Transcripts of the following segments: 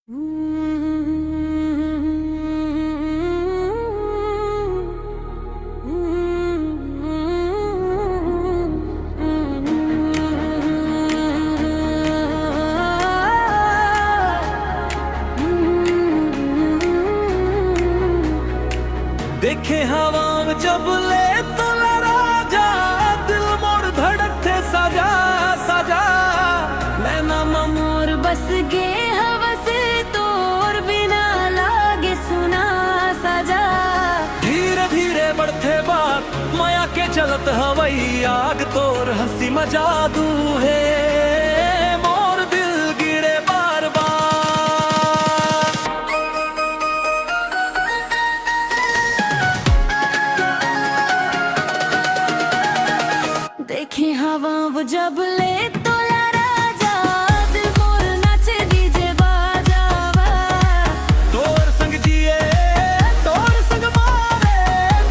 देखे हवा जब ले तो राजा दिल मोर धड़कते सजा सजा नैना मोर बस गे हवस तोर बिना लागे सुना सजा। धीरे धीरे बढ़ते बात माया के चलत हवई आग तोर हंसी मजा दू है मोर दिल गिरे बार बार। देखे हवा जब ले तो राजा दिल मोर नाचे डीजे बाजावा। तोर संग जिए तोर संग मारे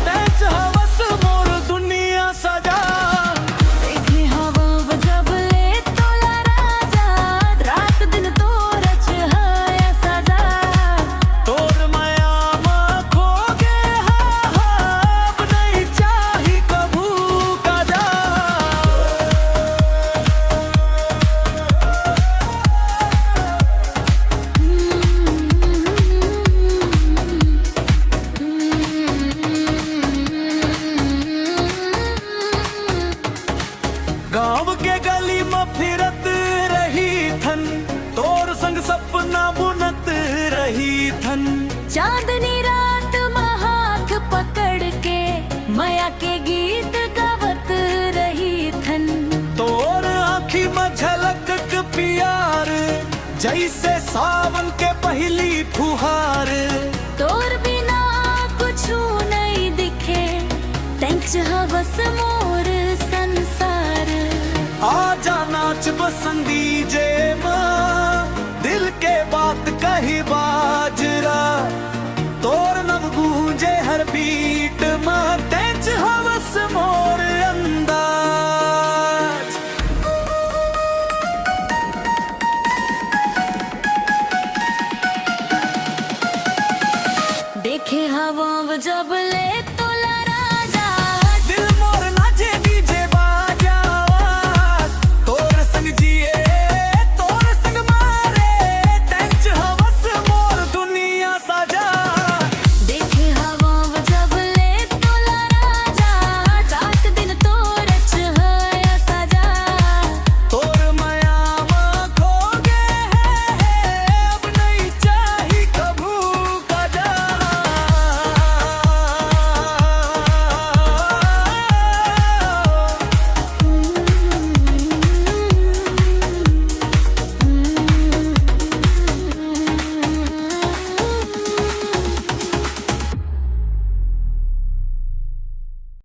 तेज हवस मोर दुनिया सजा। देखे हवा जब ले तो राजा रात दिन तोर छाया सजा। तोर माया में खो गए अब नहीं चाही कभू का जा। गाँव के गली में फिरत रही थन तोर संग सपना बुनत रही थन। चांदनी रात महाक पकड़ के माया के गीत गावत रही थन। तोर आँखी में झलक प्यार जैसे सावन के पहली फुहार। तोर बिना कुछ नहीं दिखे तेंच हवस मोर